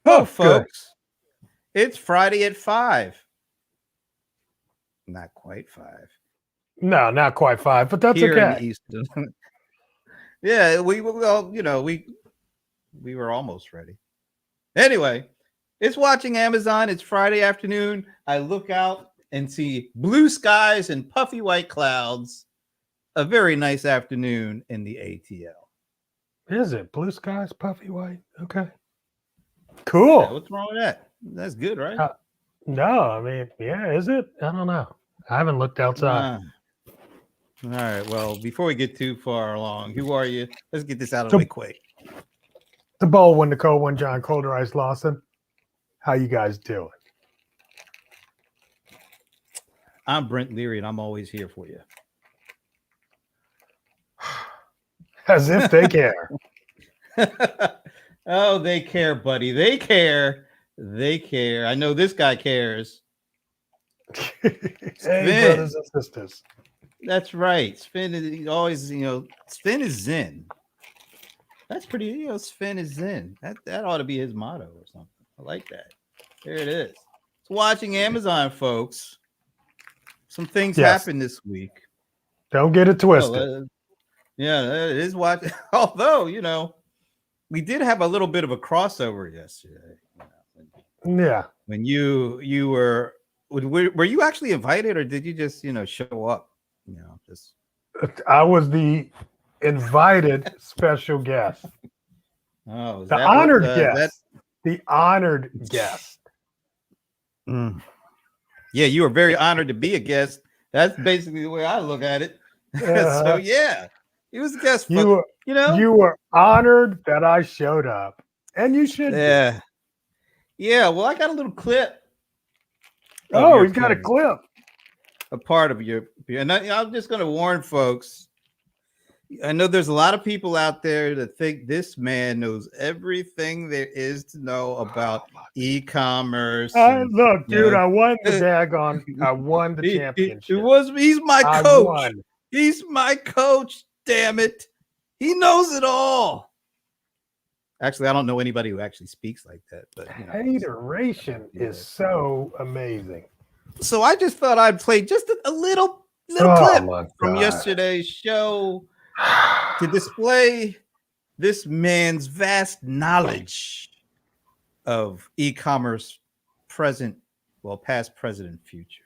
Well, Oh, good. folks, it's Friday at 5. Not quite 5. No, not quite 5, but that's Here in okay. Easton. Yeah, we were almost ready. Anyway, it's watching Amazon. It's Friday afternoon. I look out and see blue skies and puffy white clouds. A very nice afternoon in the ATL. Is it blue skies, puffy white? Okay, cool. Yeah, what's wrong with that? That's good, right? No, I mean, yeah, is it? I don't know. I haven't looked outside. All right. Well, before we get too far along, who are you? Let's get this out of the way quick. The bold one, the cold one, John Colder Ice Lawson. How you guys doing? I'm Brent Leary, and I'm always here for you. As if they care. Oh, they care, buddy. They care. They care. I know this guy cares. Hey, brothers and sisters. That's right. Spin is always, Spin is Zen. That's pretty, Spin is Zen. That ought to be his motto or something. I like that. There it is. It's watching Amazon, folks. Some things happened this week. Don't get it twisted. Yeah, it is watching. Although, we did have a little bit of a crossover yesterday. Yeah. When you were you actually invited, or did you just show up? I was the invited special guest. Oh, the honored guest. The honored guest. Yeah, you were very honored to be a guest. That's basically the way I look at it. So yeah, he was a guest. You were honored that I showed up, and you should. Yeah. Yeah, well, I got a little clip. Oh, he's got a clip. A part of your, and I'm just going to warn folks. I know there's a lot of people out there that think this man knows everything there is to know about e-commerce. Look, dude, I won the daggone. I won the championship. He's my coach. He's my coach. Damn it. He knows it all. Actually, I don't know anybody who actually speaks like that. But hateration is so amazing. So I just thought I'd play just a little clip from yesterday's show to display this man's vast knowledge of e-commerce, past, present, and future.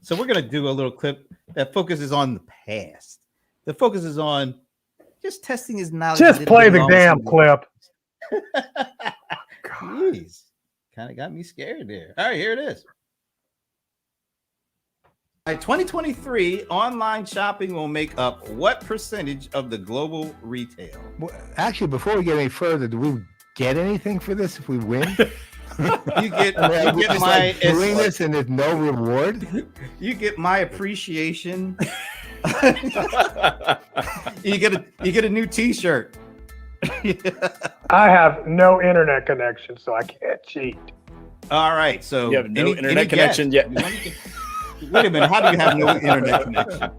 So we're going to do a little clip that focuses on the past. That focuses on just testing his knowledge. Just play the damn clip. Jeez, kind of got me scared there. All right, here it is. By 2023, online shopping will make up what percentage of the global retail? Well, actually, before we get any further, do we get anything for this if we win? You get my doing this and there's no reward. You get my appreciation. You get a new T-shirt. I have no internet connection, so I can't cheat. All right, so you have no internet connection yet. Wait a minute, how do you have no internet connection?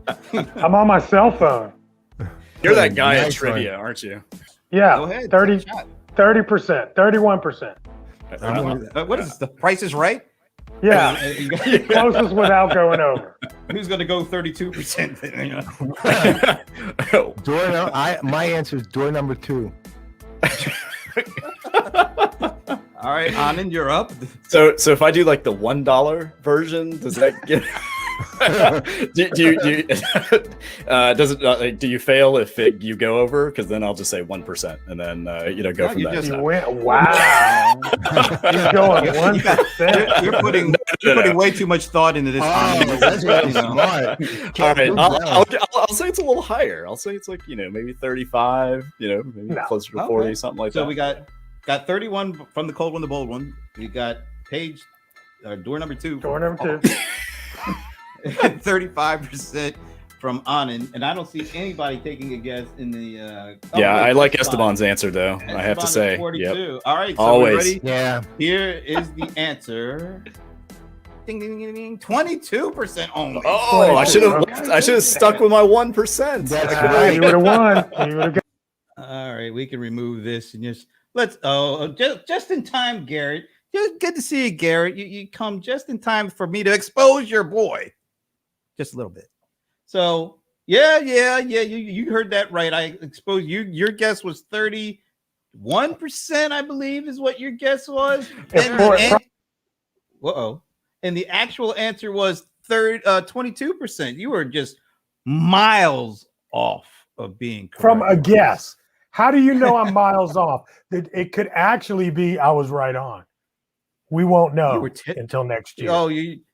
I'm on my cell phone. You're that guy at trivia, aren't you? Yeah, go ahead, 30%, 31%. What is the Price is Right? Yeah, closest without going over. Who's going to go 32%? My answer is door number 2. All right, Anand, you're up. So if I do like the $1 version, does that get? Do you fail if you go over? Because then I'll just say 1%, and then go from there. Wow, you're going 1%. You're putting way too much thought into this. That's really smart. All right, I'll say it's a little higher. I'll say it's like maybe 35. Maybe closer to 40, something like that. So we got 31 from the cold one, the bold one. We got door number 2. Door number 2. 35% from Anand, and I don't see anybody taking a guess in the. I like Esteban's answer though. Esteban, I have to say. 42. Yep. All right, so always. Ready? Yeah. Here is the answer. Ding ding ding ding. 22% only. Oh, I should have stuck with my 1%. That's right. You would have won. All right, we can remove this and just just in time, Garrett. Just good to see you, Garrett. You come just in time for me to expose your boy, just a little bit. So yeah. You heard that right. I exposed you. Your guess was 31%, I believe, is what your guess was. And the actual answer was 22%. You were just miles off of being correct. From a guess. How do you know I'm miles off? It could actually be I was right on. We won't know until next year. Oh,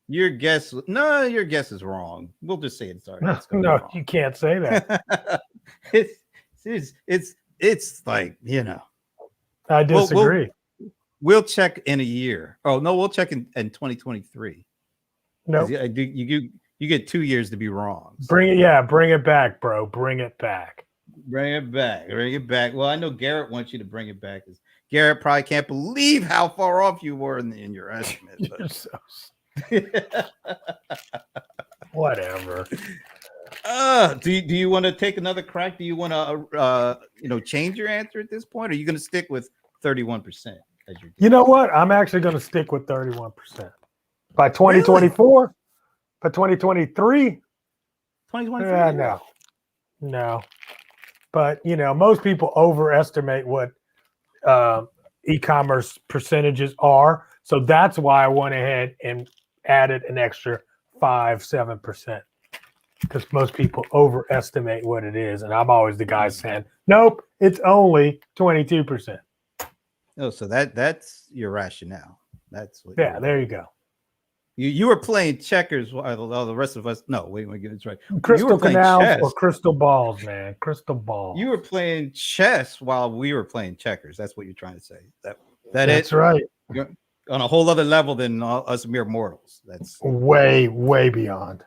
your guess is wrong. We'll just say it's sorry. No, you can't say that. it's like, I disagree. We'll check in a year. Oh no, we'll check in 2023. No, you get 2 years to be wrong. So. Bring it back, bro. Bring it back. Bring it back. Well, I know Garrett wants you to bring it back. Garrett probably can't believe how far off you were in your estimate. You're so... Whatever. Do you want to take another crack? Do you want to change your answer at this point? Or are you going to stick with 31%? You know what? I'm actually going to stick with 31%. By 2024, by 2023, 2023. No. But most people overestimate what e-commerce percentages are. So that's why I went ahead and added an extra 5-7%. Because most people overestimate what it is. And I'm always the guy saying, nope, it's only 22%. Oh, so that's your rationale. That's what. Yeah, there you go. You were playing checkers while the rest of us. No, wait, get this right. Crystal canals or crystal balls, man. Crystal balls. You were playing chess while we were playing checkers. That's what you're trying to say. That's right. You're on a whole other level than us mere mortals. That's way beyond.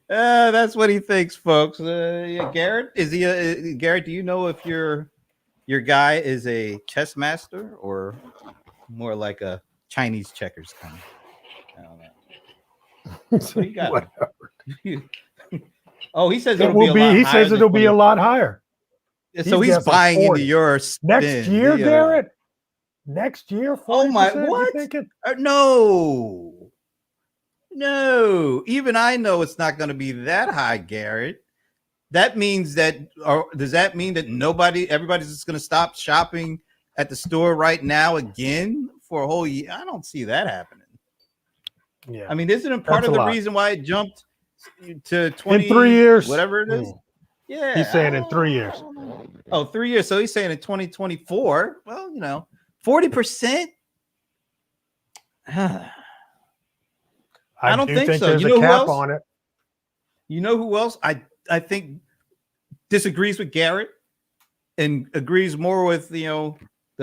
That's what he thinks, folks. Garrett, Garrett? Do you know if your guy is a chess master or more like a Chinese checkers kind? I don't know. What do you got? Oh, he says He says it'll be a lot higher. So he's buying into your spin. Next year, Garrett. Next year, 40%? Oh my! What? No. Even I know it's not going to be that high, Garrett. That means that, or does that mean that everybody's just going to stop shopping at the store right now again for a whole year? I don't see that happening. Yeah. I mean, isn't it part of the reason why it jumped to 20 in 3 years? Whatever it is. Yeah. He's saying in 3 years. Oh, 3 years. So he's saying in 2024. Well, 40%. I don't think so. There's a cap on it. You know who else I think disagrees with Garrett and agrees more with the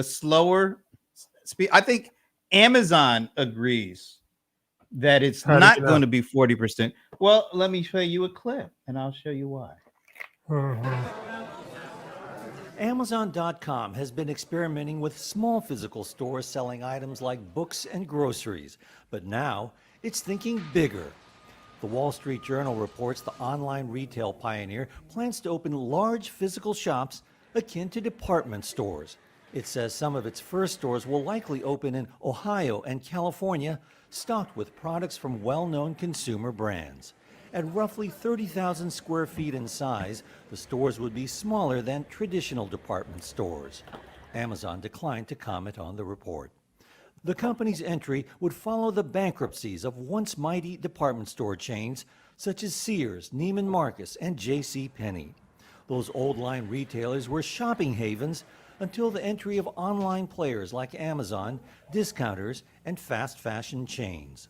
slower speed? I think Amazon agrees that it's not going to be 40%. Well, let me show you a clip and I'll show you why. Amazon.com has been experimenting with small physical stores selling items like books and groceries, but now it's thinking bigger. The Wall Street Journal reports the online retail pioneer plans to open large physical shops akin to department stores. It says some of its first stores will likely open in Ohio and California, stocked with products from well-known consumer brands. At roughly 30,000 square feet in size, the stores would be smaller than traditional department stores. Amazon declined to comment on the report. The company's entry would follow the bankruptcies of once mighty department store chains such as Sears, Neiman Marcus, and J.C. Penney. Those old-line retailers were shopping havens until the entry of online players like Amazon, discounters, and fast fashion chains.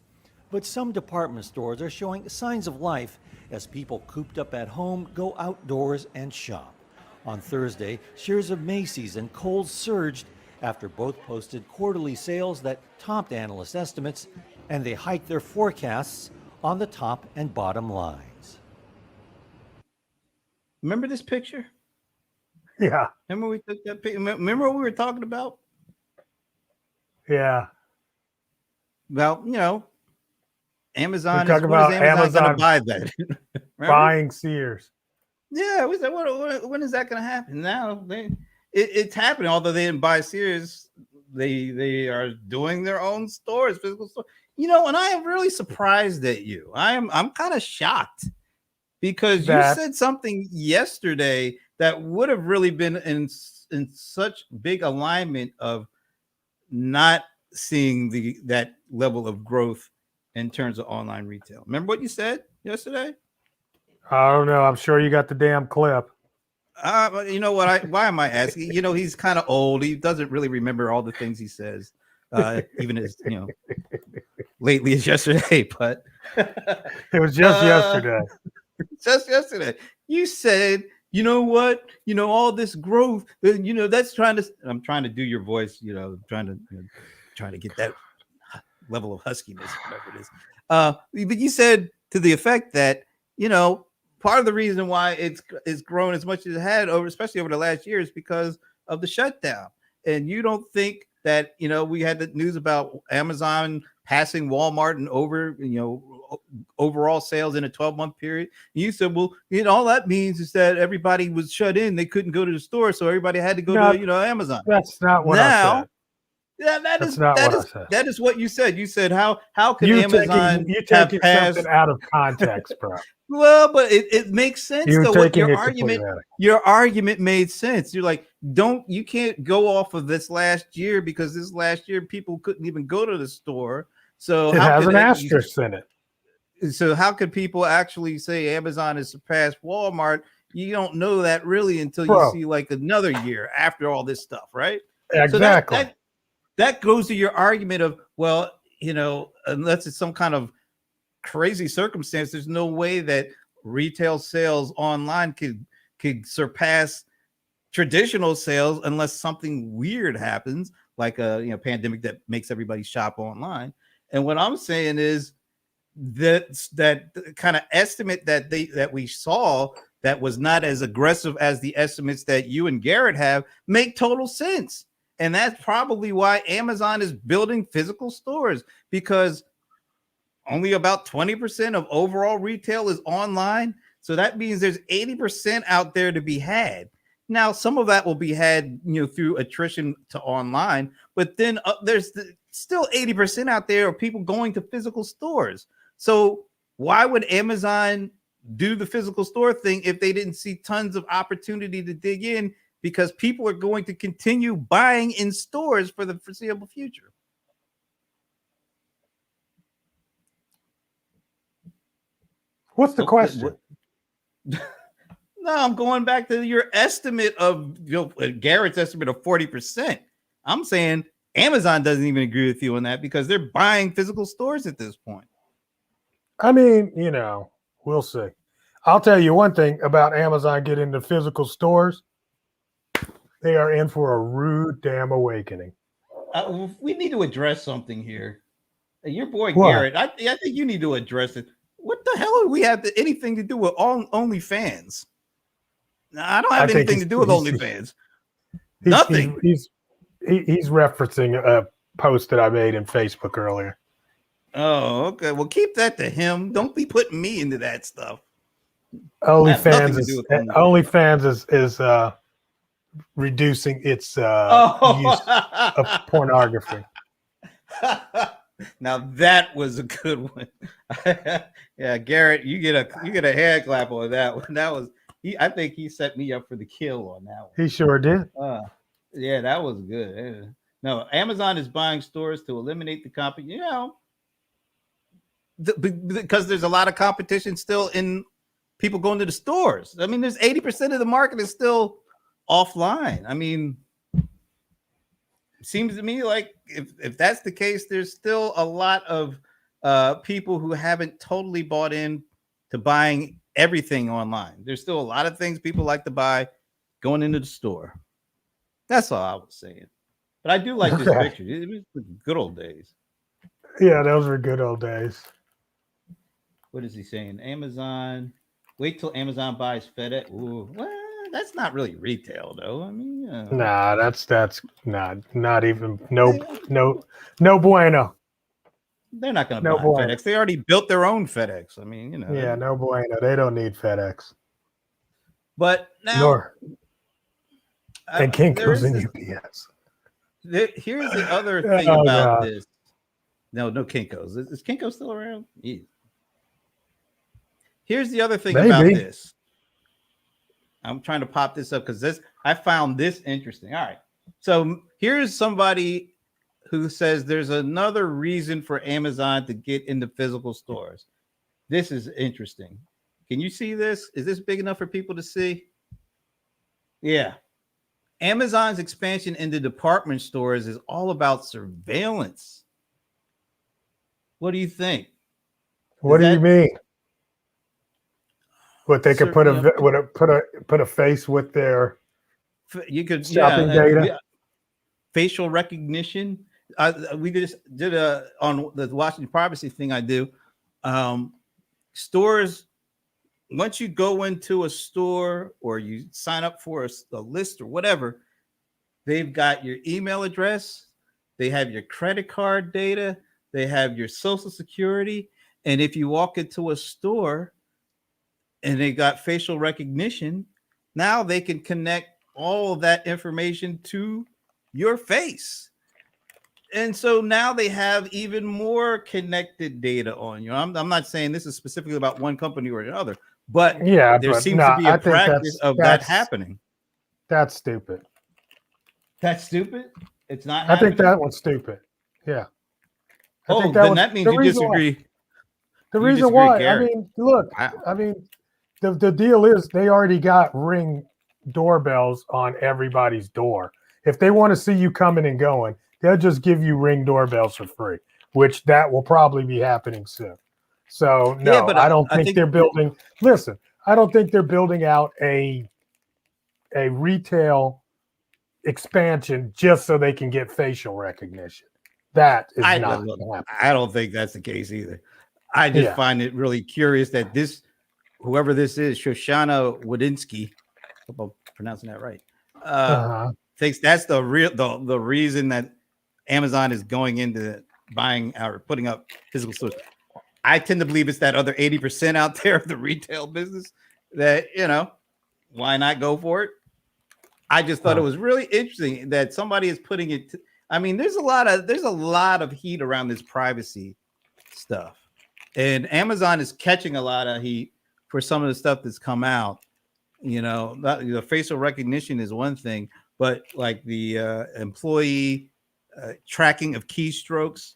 But some department stores are showing signs of life as people cooped up at home go outdoors and shop. On Thursday, shares of Macy's and Kohl's surged after both posted quarterly sales that topped analyst estimates, and they hiked their forecasts on the top and bottom lines. Remember this picture? Yeah. Remember we took that picture? Remember what we were talking about? Yeah. Well, Amazon is Amazon going to buy that? buying Sears. Yeah, we said, when is that going to happen? Now it's happening. Although they didn't buy Sears, they are doing their own stores, physical stores. And I am really surprised at you. I'm kind of shocked because you said something yesterday that would have really been in such big alignment of not seeing that level of growth in terms of online retail. Remember what you said yesterday? I don't know. I'm sure you got the damn clip. You know what? Why am I asking? He's kind of old. He doesn't really remember all the things he says, even as lately as yesterday. But it was just yesterday. Just yesterday, you said, you know what? All this growth. That's I'm trying to do your voice. Trying to get that level of huskiness, whatever it is. But you said to the effect that part of the reason why it's grown as much as it had especially over the last year, is because of the shutdown. And you don't think that we had the news about Amazon passing Walmart and overall sales in a 12-month period. And you said, well, all that means is that everybody was shut in; they couldn't go to the store, so everybody had to go to Amazon. That's not what I said. Yeah, that is what you said. You said how can Amazon you taking something out of context, bro? Well, but it makes sense. You're though. taking Your argument made sense. You're like, you can't go off of this last year because this last year people couldn't even go to the store. So it has an asterisk in it. So how could people actually say Amazon has surpassed Walmart? You don't know that really until you see like another year after all this stuff, right? Exactly. So that goes to your argument of, well, unless it's some kind of crazy circumstance, there's no way that retail sales online could surpass traditional sales unless something weird happens, like a pandemic that makes everybody shop online. And what I'm saying is that kind of estimate that we saw that was not as aggressive as the estimates that you and Garrett have make total sense. And that's probably why Amazon is building physical stores, because only about 20% of overall retail is online. So that means there's 80% out there to be had. Now, some of that will be had, through attrition to online, but then there's still 80% out there of people going to physical stores. So why would Amazon do the physical store thing if they didn't see tons of opportunity to dig in? Because people are going to continue buying in stores for the foreseeable future. What's the question? No, I'm going back to your estimate of Garrett's estimate of 40%. I'm saying Amazon doesn't even agree with you on that because they're buying physical stores at this point. I mean, we'll see. I'll tell you one thing about Amazon getting into physical stores. They are in for a rude damn awakening. We need to address something here. Your boy What? Garrett, I think you need to address it. What the hell do we have anything to do with OnlyFans? I don't have anything to do with OnlyFans. Nothing. He's referencing a post that I made in Facebook earlier. Oh, okay. Well, keep that to him. Don't be putting me into that stuff. OnlyFans is reducing its use of pornography. Now that was a good one. Yeah, Garrett, you get a hand clap on that one. That was I think he set me up for the kill on that one. He sure did. Yeah, that was good. No, Amazon is buying stores to eliminate the competition. Because there's a lot of competition still in people going to the stores. I mean, there's 80% of the market is still offline. I mean, it seems to me like if that's the case, there's still a lot of people who haven't totally bought in to buying everything online. There's still a lot of things people like to buy going into the store. That's all I was saying. But I do like this picture. It was the good old days. Yeah, those were good old days. What is he saying? Amazon. Wait till Amazon buys FedEx. Ooh, well, that's not really retail, though. I mean, nah, that's not even no bueno. They're not going to buy FedEx. They already built their own FedEx. I mean, Yeah, no bueno. They don't need FedEx. But now, Nor and Kinko's and UPS. Here's the other thing about this. No Kinko's. Is Kinko still around? Yeah. Here's the other thing about this. I'm trying to pop this up because I found this interesting. All right. So here's somebody who says there's another reason for Amazon to get into physical stores. This is interesting. Can you see this? Is this big enough for people to see? Yeah. Amazon's expansion into department stores is all about surveillance. What do you think? What do you mean? What they could put a face with their shopping data, facial recognition. We just did on the Washington privacy thing. I do stores. Once you go into a store or you sign up for a list or whatever, they've got your email address, they have your credit card data, they have your social security, and if you walk into a store and they got facial recognition, now they can connect all of that information to your face. And so now they have even more connected data on you. I'm not saying this is specifically about one company or another, but there seems to be a practice of that happening. That's stupid. That's stupid? It's not happening? I think that one's stupid. Yeah. That means you disagree. The reason why, I mean, look, I mean, the deal is they already got Ring doorbells on everybody's door. If they want to see you coming and going, they'll just give you Ring doorbells for free, which that will probably be happening soon. So no, but I don't think they're building. Listen, I don't think they're building out a retail expansion just so they can get facial recognition. That is not going to happen. I don't think that's the case either. I just find it really curious that whoever this is, Shoshana Wodinsky, hope I'm pronouncing that right, thinks that's the reason that Amazon is going into buying or putting up physical stores. I tend to believe it's that other 80% out there of the retail business that, why not go for it? I just thought it was really interesting that somebody is putting it. I mean, there's a lot of heat around this privacy stuff, and Amazon is catching a lot of heat for some of the stuff that's come out. The facial recognition is one thing, but like the employee tracking of keystrokes,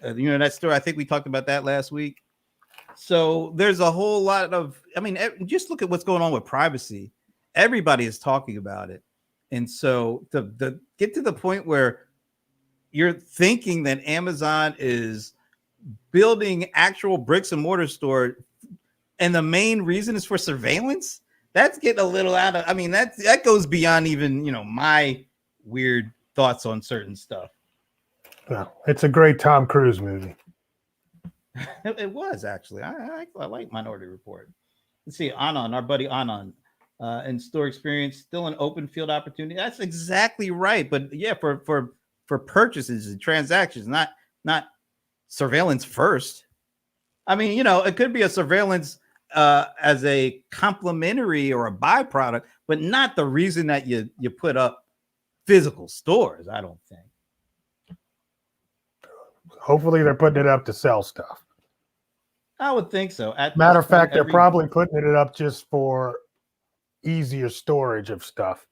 that story. I think we talked about that last week. So there's a whole lot of. I mean, just look at what's going on with privacy. Everybody is talking about it. And so to get to the point where you're thinking that Amazon is building actual bricks and mortar store and the main reason is for surveillance, that's getting a little out of, I mean, that goes beyond even, my weird thoughts on certain stuff. Well, it's a great Tom Cruise movie. It was actually. I like Minority Report. Let's see, Anon, our buddy Anon. And store experience still an open field opportunity. That's exactly right. But yeah, for purchases and transactions, not surveillance first. I mean, it could be a surveillance as a complementary or a byproduct, but not the reason that you put up physical stores. I don't think. Hopefully, they're putting it up to sell stuff. I would think so. Matter of fact, they're probably putting it up just for easier storage of stuff.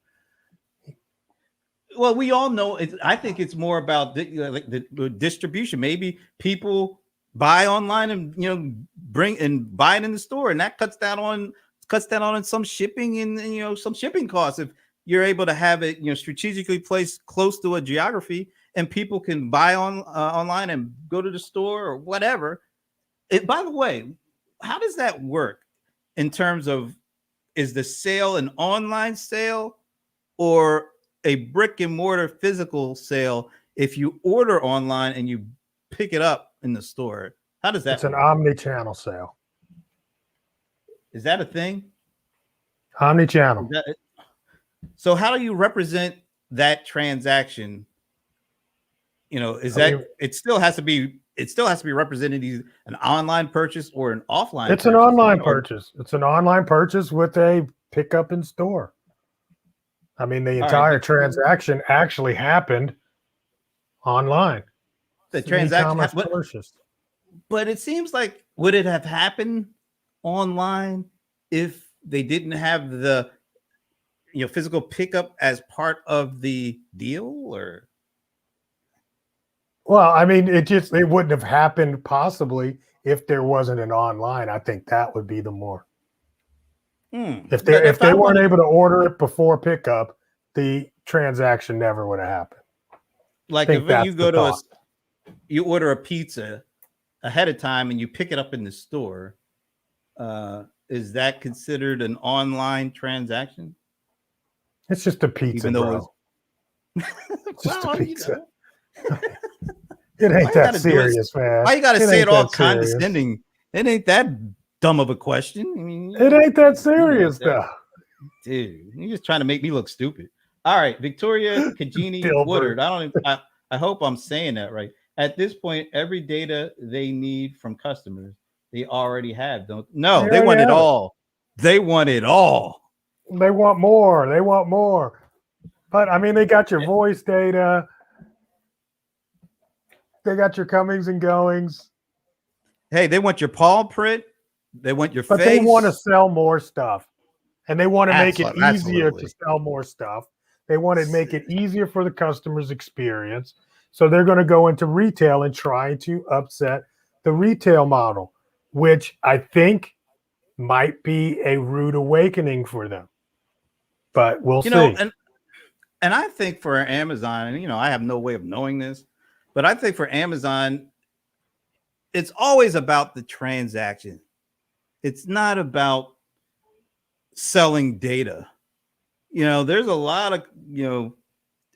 Well, we all know I think it's more about the distribution. Maybe people buy online and bring and buy it in the store, and that cuts down on some shipping and some shipping costs. If you're able to have it strategically placed close to a geography, and people can buy online and go to the store or whatever. By the way, how does that work in terms of? Is the sale an online sale or a brick and mortar physical sale if you order online and you pick it up in the store? How does that It's work? An omni-channel sale. Is that a thing? Omni-channel. So how do you represent that transaction? It still has to be represented either an online purchase or an offline. It's an online purchase. It's an online purchase with a pick up in store. I mean, the All entire right. transaction actually happened online. The transaction, purchase. But it seems like, would it have happened online if they didn't have the physical pickup as part of the deal? Or well, I mean, it wouldn't have happened possibly if there wasn't an online. I think that would be the more. If they weren't able to order it before pickup, the transaction never would have happened. Like if you go to you order a pizza ahead of time and you pick it up in the store, is that considered an online transaction? It's just a pizza, even though it's just a pizza. It ain't that serious, man. Why you gotta say it all condescending? It ain't that dumb of a question. I mean, it ain't that serious, though. Dude, you're just trying to make me look stupid. All right, Victoria Kajini Woodard. I hope I'm saying that right. At this point, every data they need from customers, they already have. They want it all. They want it all. They want more. They want more. But I mean, they got your voice data. They got your comings and goings. Hey, they want your palm print. They want your face. But they want to sell more stuff. And they want to make it easier to sell more stuff. They want to make it easier for the customer's experience. So they're going to go into retail and try to upset the retail model, which I think might be a rude awakening for them. But we'll see. And I think for Amazon, and I have no way of knowing this, but I think for Amazon, it's always about the transaction. It's not about selling data. There's a lot of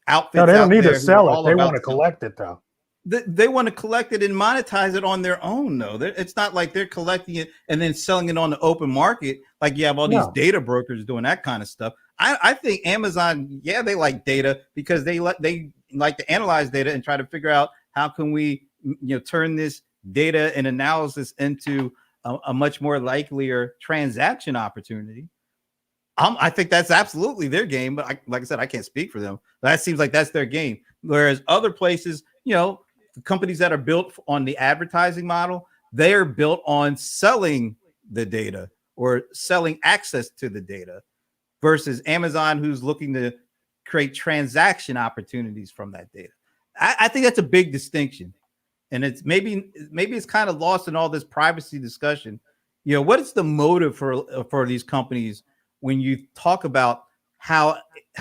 outfits. No, they don't need to sell it. They want to collect it, though. They want to collect it and monetize it on their own, though. It's not like they're collecting it and then selling it on the open market. Like you have all these data brokers doing that kind of stuff. I think Amazon, they like data because they like to analyze data and try to figure out how can we, turn this data and analysis into a much more likelier transaction opportunity. I think that's absolutely their game, but like I said, I can't speak for them. That seems like that's their game. Whereas other places, the companies that are built on the advertising model, they are built on selling the data or selling access to the data, versus Amazon, who's looking to create transaction opportunities from that data. I think that's a big distinction, and it's maybe it's kind of lost in all this privacy discussion. What is the motive for these companies when you talk about how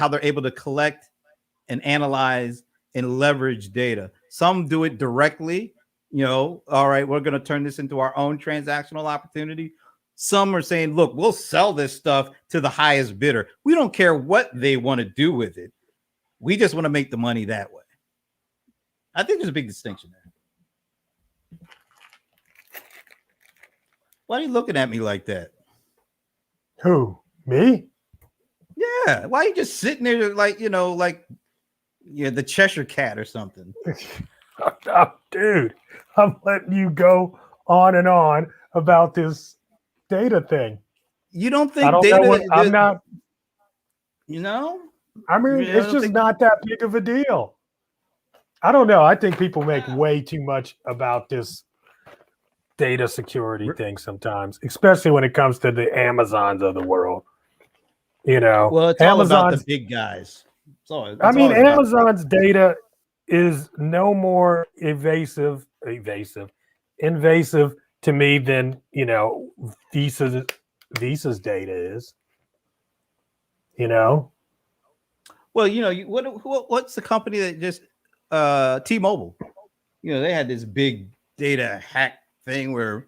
they're able to collect and analyze and leverage data? Some do it directly, all right, we're going to turn this into our own transactional opportunity. Some are saying, look, we'll sell this stuff to the highest bidder. We don't care what they want to do with it. We just want to make the money that way. I think there's a big distinction there. Why are you looking at me like that? Who? Me? Yeah. Why are you just sitting there like the Cheshire Cat or something? Oh, dude, I'm letting you go on and on about this data thing. You don't think I'm not. I mean, it's just not that big of a deal. I don't know. I think people make way too much about this data security thing sometimes, especially when it comes to the Amazons of the world. Well, it's all about the big guys. Amazon's data is no more invasive to me than Visa's data is. Well, what's the company that just T-Mobile? They had this big data hack thing where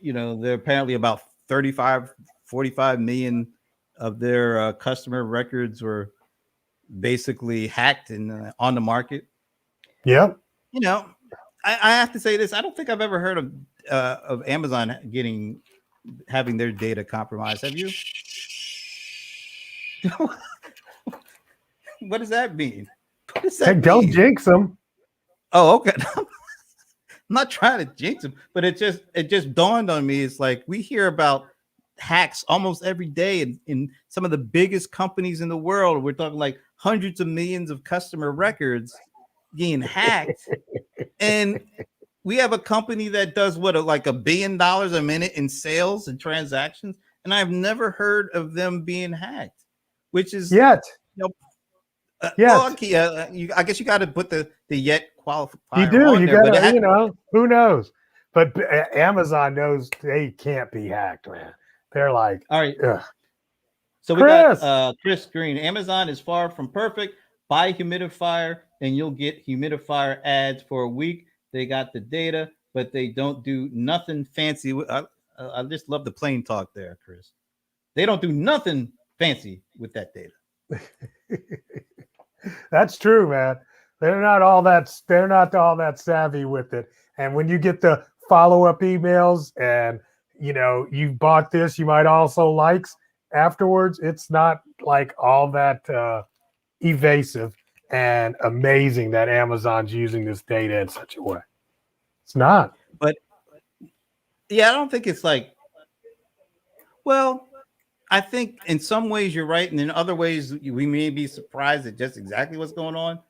they're apparently about 45 million of their customer records were basically hacked and on the market. Yeah. I have to say this. I don't think I've ever heard of Amazon having their data compromised. Have you? What does that mean? Don't jinx them. Oh, okay. I'm not trying to jinx them, but it just dawned on me. It's like we hear about hacks almost every day in some of the biggest companies in the world. We're talking like hundreds of millions of customer records getting hacked. And we have a company that does like $1 billion a minute in sales and transactions. And I've never heard of them being hacked, which is yet. Well, I guess you got to put the yet qualifier. You do. On you there, got to, who knows? But Amazon knows they can't be hacked, man. They're like, all right. Ugh. So we got Chris Green. Amazon is far from perfect. Buy a humidifier and you'll get humidifier ads for a week. They got the data, but they don't do nothing fancy. I just love the plain talk there, Chris. They don't do nothing fancy with that data. That's true, man. They're not all that savvy with it. And when you get the follow-up emails and you bought this, you might also likes afterwards, it's not like all that evasive and amazing that Amazon's using this data in such a way. It's not. But yeah, I don't think it's like, well, I think in some ways you're right, and in other ways we may be surprised at just exactly what's going on.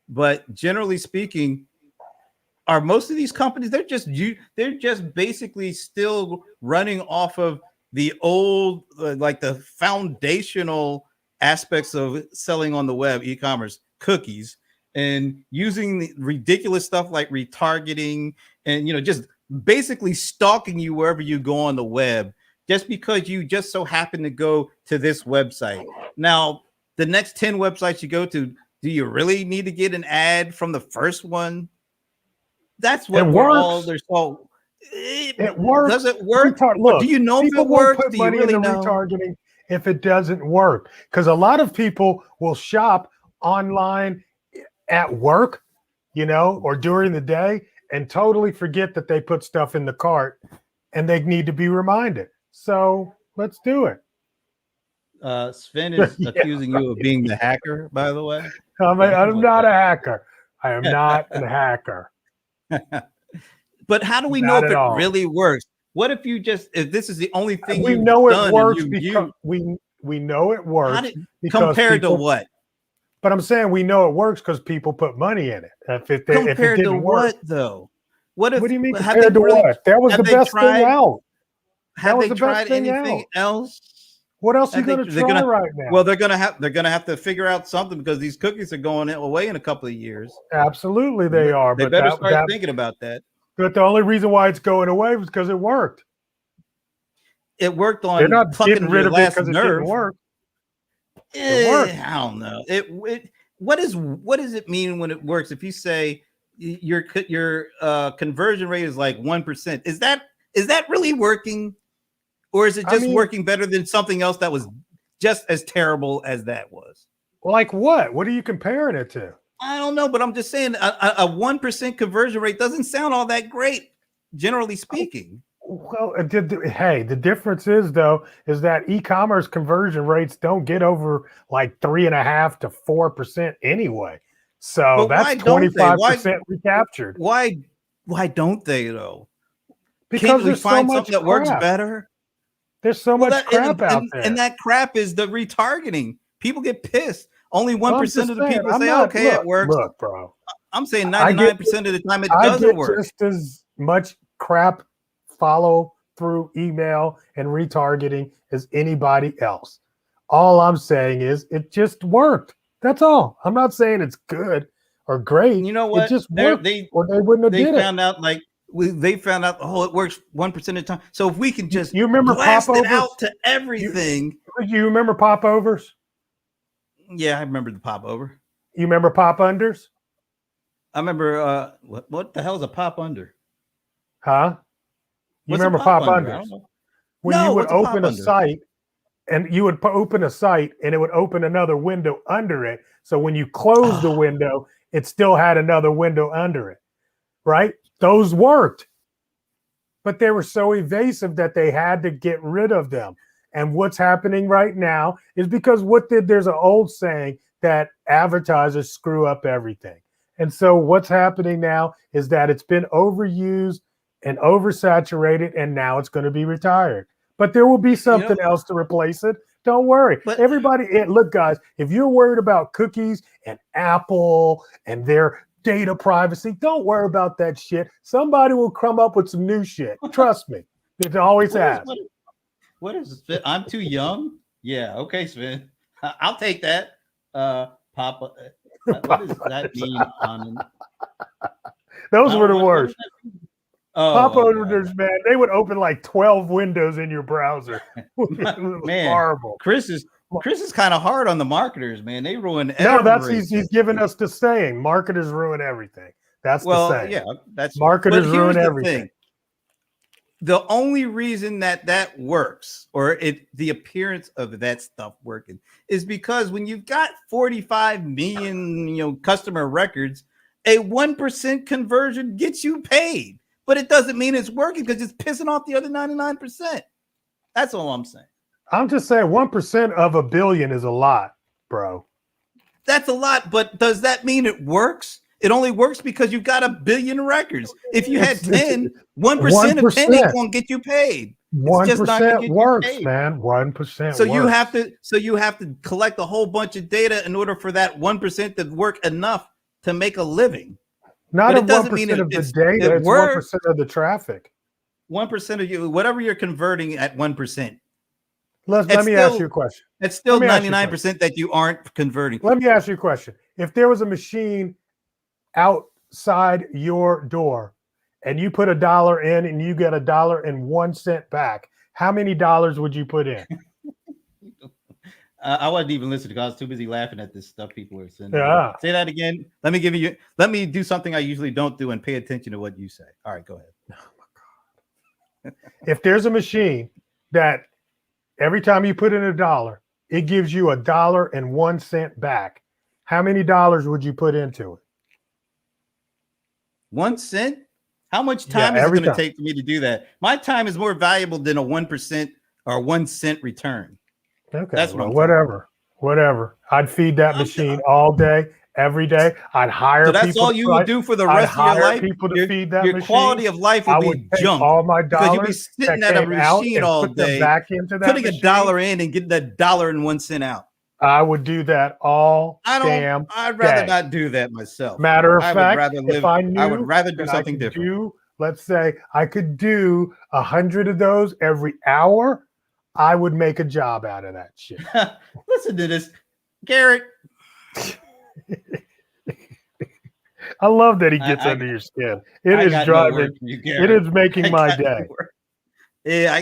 But generally speaking, are most of these companies, they're just basically still running off of the old, like the foundational aspects of selling on the web, e-commerce, cookies, and using the ridiculous stuff like retargeting and just basically stalking you wherever you go on the web, just because you just so happen to go to this website. Now, the next 10 websites you go to, do you really need to get an ad from the first one? That's what we're all there's all. It works. Does it work? Look, do you know if it works? Do you really know? Retargeting if it doesn't work? Because a lot of people will shop online at work, or during the day, and totally forget that they put stuff in the cart, and they need to be reminded. So let's do it. Sven is accusing you of being the hacker, by the way. I'm not a hacker. I am not a hacker. But how do we know if it really works? What if if this is the only thing we know it works because we know it works compared to what? But I'm saying we know it works because people put money in it. If it didn't work, what though? What do you mean compared to what? That was the best thing out. Have they tried anything else? What else are you going to try right now? Well, they're going to have to figure out something because these cookies are going away in a couple of years. Absolutely, they are. They better start thinking about that. But the only reason why it's going away was because it worked. It worked on. They're not getting rid of it because it didn't work. It worked. I don't know. What does it mean when it works? If you say your conversion rate is like 1%, is that really working? Or is it just working better than something else that was just as terrible as that was? Well, like what? What are you comparing it to? I don't know, but I'm just saying a 1% conversion rate doesn't sound all that great, generally speaking. Well, hey, the difference is that e-commerce conversion rates don't get over like 3.5% to 4% anyway. So that's 25% recaptured. Why don't they though? Because can't we find something that works better? There's so much crap out there. And that crap is the retargeting. People get pissed. Only 1% of the people say, okay, it works. Look, bro. I'm saying 99% of the time it doesn't work. Just as much crap follow through email and retargeting as anybody else. All I'm saying is it just worked. That's all. I'm not saying it's good or great. You know what? It just worked, or they wouldn't have did it. They found out, it works 1% of the time. So if we can just blast it out to everything. You remember popovers? Yeah, I remember the popover. You remember pop unders? I remember what the hell is a pop under? Huh? You remember pop unders? When you would open a site and you would open a site and it would open another window under it. So when you close the window, it still had another window under it, right? Those worked, but they were so evasive that they had to get rid of them. And what's happening right now is because there's an old saying that advertisers screw up everything. And so what's happening now is that it's been overused and oversaturated, and now it's going to be retired but there will be something else to replace it. Don't worry. But Everybody, look, guys, if you're worried about cookies and Apple and their data privacy, don't worry about that shit. Somebody will come up with some new shit. Trust me. It always has. What is Sven? I'm too young? Yeah, okay, Sven. I'll take that. Papa. What does that mean on Those were the worst. Pop okay. openers, man, they would open like 12 windows in your browser. It was Man, horrible. Chris is kind of hard on the marketers, man. They ruin No, everything. he's giving us the saying. Marketers ruin everything. That's the saying. Yeah, that's marketers ruin everything. The only reason that works, or the appearance of that stuff working, is because when you've got 45 million, customer records, a 1% conversion gets you paid. But it doesn't mean it's working because it's pissing off the other 99%. That's all I'm saying. I'm just saying 1% of a billion is a lot, bro. That's a lot, but does that mean it works? It only works because you've got a billion records. If you had 10, 1% of 10 ain't gonna get you paid. 1% works, man. 1% so works. you have to collect a whole bunch of data in order for that 1% to work enough to make a living. Not of 1% of the data, it's 1% of the traffic. 1% of you, whatever you're converting at 1%. Let me ask you a question. It's still 99% that you aren't converting. Let me ask you a question. If there was a machine outside your door and you put $1 in and you get $1.01 back, how many dollars would you put in? I wasn't even listening because I was too busy laughing at this stuff people were saying. Yeah. Say that again. Let me do something I usually don't do and pay attention to what you say. All right, go ahead. Oh my God. If there's a machine that every time you put in $1, it gives you $1.01 back, how many dollars would you put into it? 1 cent? How much time is it going to take for me to do that? My time is more valuable than a 1% or 1 cent return. Okay, that's whatever. I'd feed that machine all day, every day. I'd hire people. So that's all you would do for the rest of your life? People to feed that machine. Your quality of life would be junk. All my dollars, because you'd be sitting at a machine all day, putting $1 in and getting that $1.01 out. I would do that all damn I'd rather not do that myself. Matter of fact, I would rather do something different. Let's say I could do 100 of those every hour. I would make a job out of that shit. Listen to this, Garrett. I love that he gets under your skin. It is driving. It is making my day. Yeah,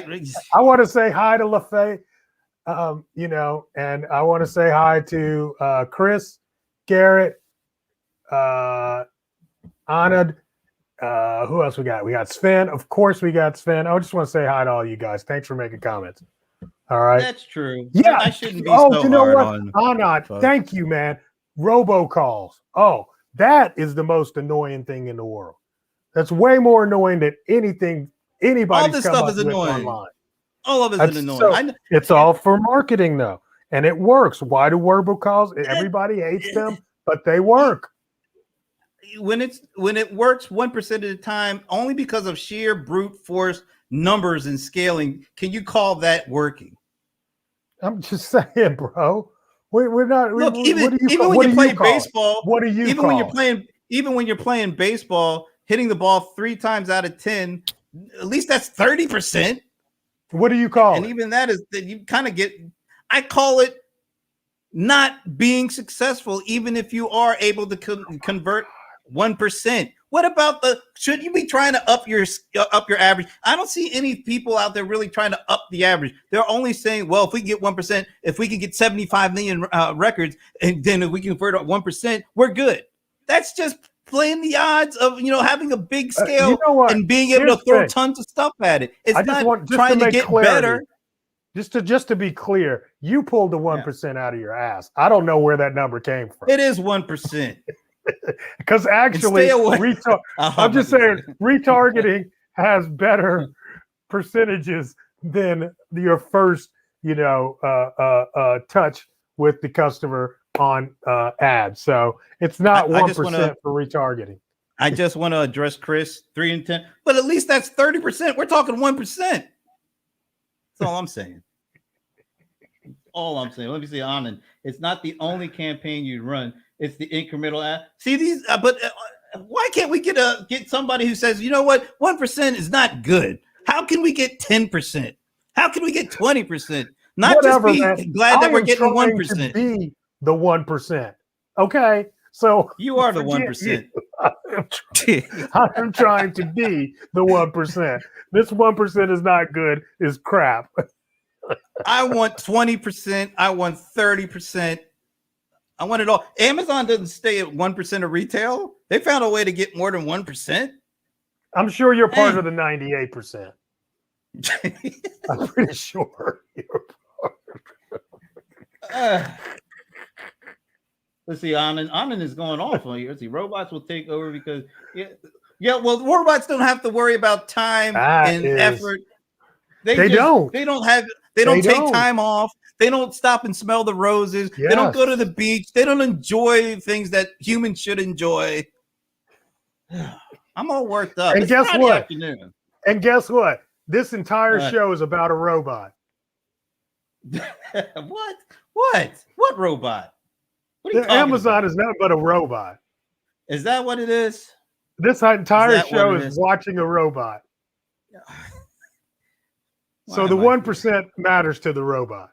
I want to say hi to LaFay, and I want to say hi to Chris, Garrett, Anand. Who else we got? We got Sven. Of course, we got Sven. I just want to say hi to all you guys. Thanks for making comments. All right. That's true. Yeah. I shouldn't be so you know hard what? on. Anand, thank you, man. Robocalls. Oh, that is the most annoying thing in the world. That's way more annoying than anything anybody's all this stuff is annoying. Online. All of it is annoying. It's all for marketing, though, and it works. Why do robocalls? Everybody hates them, but they work. When it works 1% of the time, only because of sheer brute force numbers and scaling, can you call that working? I'm just saying, bro. We're not. Look, even when you play baseball, what do you? Even when you're playing baseball, hitting the ball 3 times out of 10, at least that's 30%. What do you call? And even that is that you kind of get. I call it not being successful, even if you are able to convert 1%. What about should you be trying to up your average? I don't see any people out there really trying to up the average. They're only saying, well, if we get 1%, if we can get 75 million records, and then if we can convert 1%, we're good. That's just playing the odds of having a big scale and being able to throw tons of stuff at it. It's not trying to get better. Just to be clear, you pulled the 1% out of your ass. I don't know where that number came from. It is 1%. Because actually, I'm just saying, retargeting has better percentages than your first, touch with the customer on ads. So it's not 1% for retargeting. I just want to address Chris 3 and 10, but at least that's 30%. We're talking 1%. That's all I'm saying. All I'm saying. Let me see, Anand. It's not the only campaign you run. It's the incremental. See these, but why can't we get somebody who says, you know what, 1% is not good? How can we get 10%? How can we get 20%? Not Whatever, just be man. glad that we're getting 1%. Be the 1%. Okay, so you are the 1%. I'm trying to be the 1%. This 1% is not good. Is crap. I want 20%. I want 30%. I want it all. Amazon doesn't stay at 1% of retail. They found a way to get more than 1%. I'm sure you're part of the 98%. I'm pretty sure you're let's see, Anand is going off on here. Let's see, robots will take over because well, robots don't have to worry about time and effort. They don't take time off. They don't stop and smell the roses. Yes. They don't go to the beach. They don't enjoy things that humans should enjoy. I'm all worked up. And guess what? Afternoon. And guess what? This entire show is about a robot. What? What robot? What Amazon is nothing but a robot. Is that what it is? This entire show is watching a robot. So the 1% matters to the robot.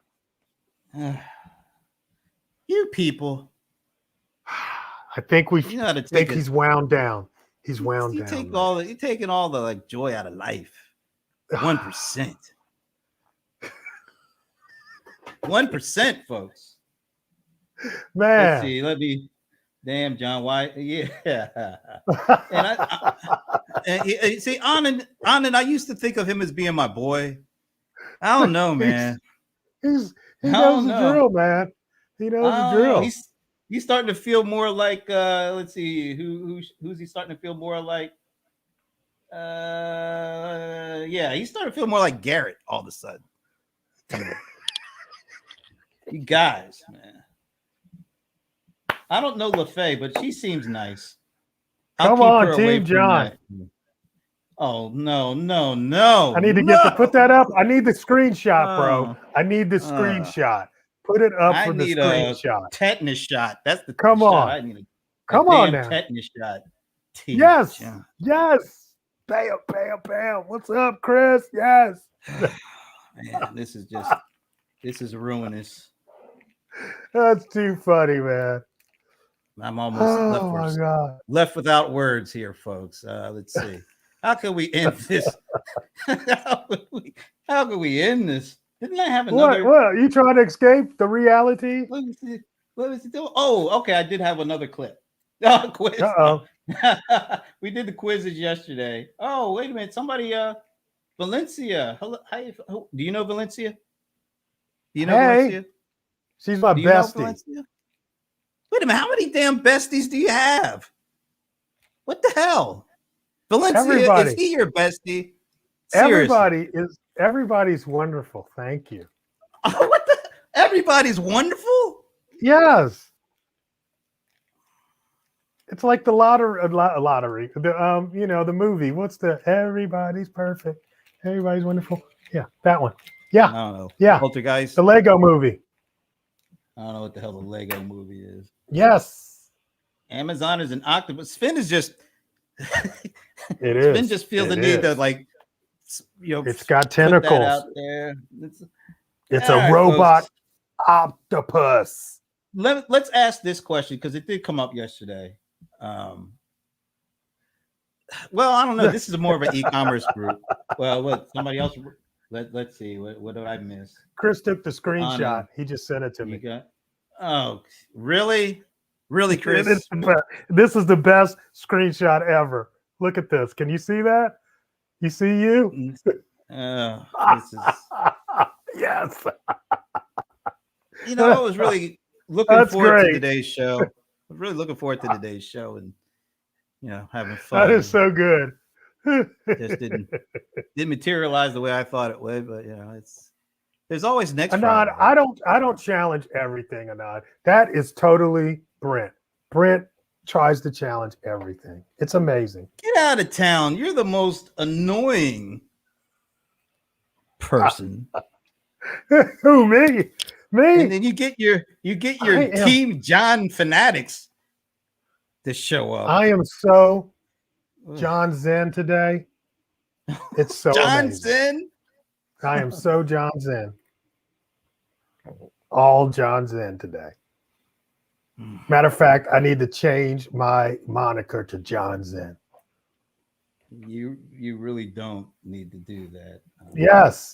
You people. I think he's wound down. He's wound down. You're taking all the like joy out of life. 1%. 1%, folks. Man. Let me. Damn, John. Why? Yeah. And see, Anand, I used to think of him as being my boy. I don't know, man. He knows the drill, man. He knows the drill. He's starting to feel more like. Let's see, who's he starting to feel more like? Yeah, he's starting to feel more like Garrett all of a sudden. You guys, man. I don't know LaFay, but she seems nice. Come on, Team John. Oh, no. I need to put that up. I need the screenshot, bro. I need the screenshot. Put it up for the screenshot. Tetanus shot. That's the Come on. I need Come on now. Tetanus shot. Yes. Bam. What's up, Chris? Yes. Man, this is ruinous. That's too funny, man. I'm almost left without words here, folks. Let's see. How can we end this? How can we end this? Didn't I have another? What? You trying to escape the reality? Let me see. What was it doing? Oh, okay. I did have another clip. Quiz. We did the quizzes yesterday. Oh, wait a minute. Somebody, Valencia. Hello. Do you know Valencia? Do you know Valencia? She's my bestie. Wait a minute. How many damn besties do you have? What the hell? Valencia, is he your bestie? Seriously. Everybody's wonderful. Thank you. What the? Everybody's wonderful? Yes. It's like the lottery. The movie. What's the Everybody's Perfect? Everybody's wonderful. Yeah, that one. Yeah. I don't know. Yeah. Poltergeist. The Lego movie. I don't know what the hell the Lego movie is. Yes. Amazon is an octopus. Sven is just. It is. Sven just feels the need to It's got tentacles out there. It's a robot octopus. Let's ask this question because it did come up yesterday. Well, I don't know. This is more of an e-commerce group. Well, what somebody else? Let's see. What did I miss? Chris took the screenshot. He just sent it to me. Oh, really? Really, Chris? This is the best screenshot ever. Look at this. Can you see that? You see you? This is... Yes. I was really looking forward to today's show. I was really looking forward to today's show and having fun. That is so good. Just didn't materialize the way I thought it would, but there's always next Anand, Friday. I don't challenge everything, Anand. That is totally Brent. Brent tries to challenge everything. It's amazing. Get out of town. You're the most annoying person Who, me? Me? And then you get your I am- Team John fanatics to show up. I am so John Zen today. It's so John amazing. Zen. I am so John Zen. All John Zen today. Matter of fact, I need to change my moniker to John Zen. You really don't need to do that. Yes.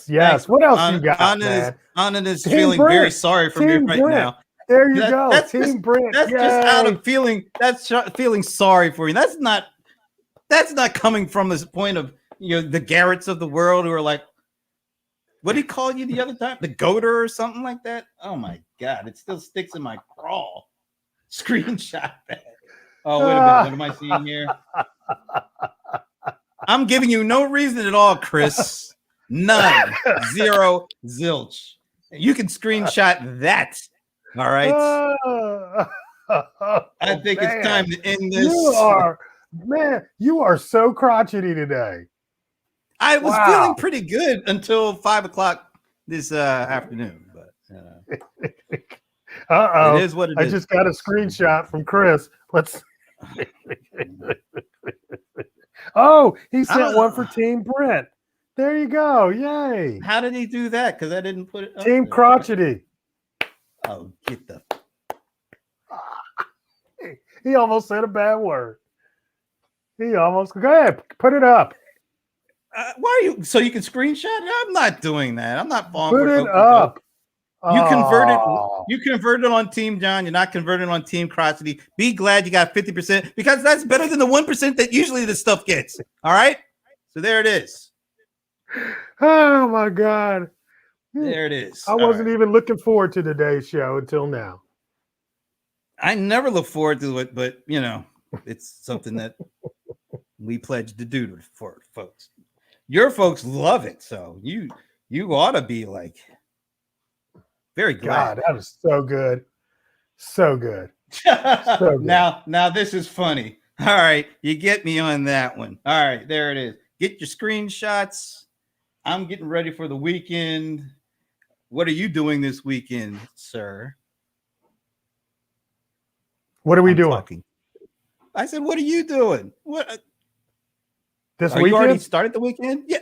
Thanks. What else you got, man? Anna is Team feeling Brent. very sorry for me Team right Brent. now. There you go. That's Team just, Brent. That's just out of feeling. That's feeling sorry for you. That's not coming from this point of the Garretts of the world who are like, what did he call you the other time? The goater or something like that? Oh my God. It still sticks in my craw. Screenshot that. Oh, wait a minute. What am I seeing here? I'm giving you no reason at all, Chris. None. Zero. Zilch. You can screenshot that. All right. I think it's time to end this. You are so crotchety today. I was feeling pretty good until 5 o'clock this afternoon, but it is what it is. I just got a screenshot from Chris. Let's. Oh, he sent one for Team Brent. There you go. Yay. How did he do that? Because I didn't put it up Team there. Crotchety. Oh, get the. He almost said a bad word. Go ahead, put it up. Why are you so you can screenshot it? I'm not doing that. I'm not falling Put for it up. You converted on Team John. You're not converted on Team Crotchety. Be glad you got 50% because that's better than the 1% that usually this stuff gets. All right. So there it is. Oh my God. There it is. I wasn't even looking forward to today's show until now. I never look forward to it, but it's something that we pledged to do for folks. Your folks love it, so you ought to be like very glad. God, that was so good. So good. So good. Now this is funny. All right, you get me on that one. All right, there it is. Get your screenshots. I'm getting ready for the weekend. What are you doing this weekend, sir? What are we doing? Talking. I said, what are you doing? What? This weekend? You already started the weekend? Yeah.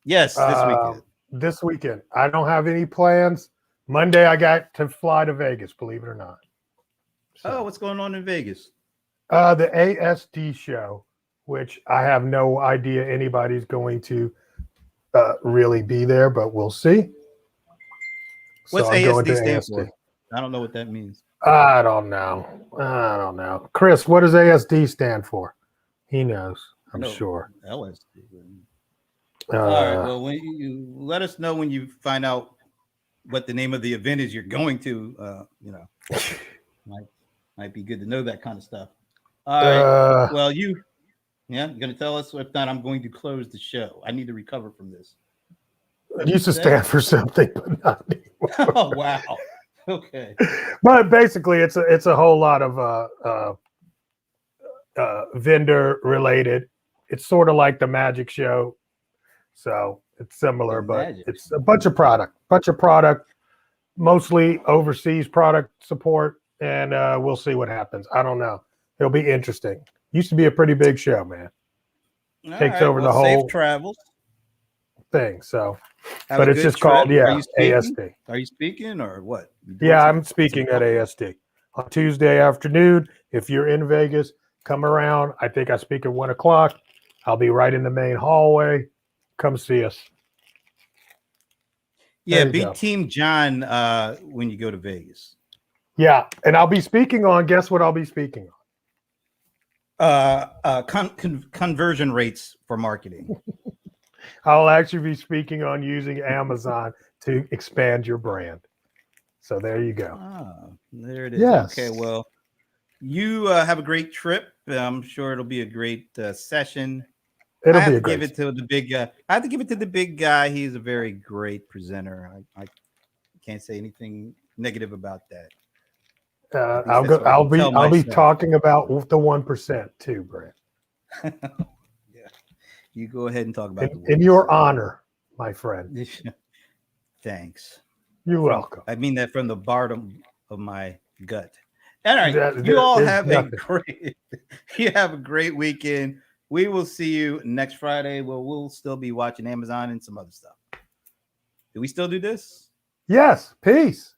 Yes, this weekend. This weekend. I don't have any plans. Monday, I got to fly to Vegas, believe it or not. So, what's going on in Vegas? The ASD show, which I have no idea anybody's going to really be there, but we'll see. What's ASD stand for? I don't know what that means. I don't know. Chris, what does ASD stand for? He knows, I'm sure. LSD. All right. Well, when you let us know when you find out what the name of the event is you're going to, might be good to know that kind of stuff. All right. Well, you're going to tell us. If not, I'm going to close the show. I need to recover from this. It used to stand for something, but not anymore. Oh, wow. Okay. But basically, it's a whole lot of vendor related. It's sort of like the magic show, so it's similar, but it's a bunch of product, mostly overseas product support, and we'll see what happens. I don't know. It'll be interesting. Used to be a pretty big show, man. Takes over the whole safe travels thing. So, but it's just called ASD. Are you speaking or what? Yeah, I'm speaking at ASD on Tuesday afternoon. If you're in Vegas, come around. I think I speak at 1:00. I'll be right in the main hallway. Come see us. Yeah, be Team John when you go to Vegas. Yeah, and I'll be speaking on. Guess what? I'll be speaking on. Conversion rates for marketing. I'll actually be speaking on using Amazon to expand your brand. So there you go. Ah, there it is. Yes. Okay, well, you have a great trip. I'm sure it'll be a great session. It'll I have be to give it to the big guy. I have to give it to the big guy. He's a very great presenter. I can't say anything negative about that. I'll be talking about the 1% too, Brent. You go ahead and talk about in your honor, my friend. thanks. You're welcome. I mean that from the bottom of my gut. All right, you have a great weekend. We will see you next Friday. We'll still be watching Amazon and some other stuff. Do we still do this? Yes. Peace.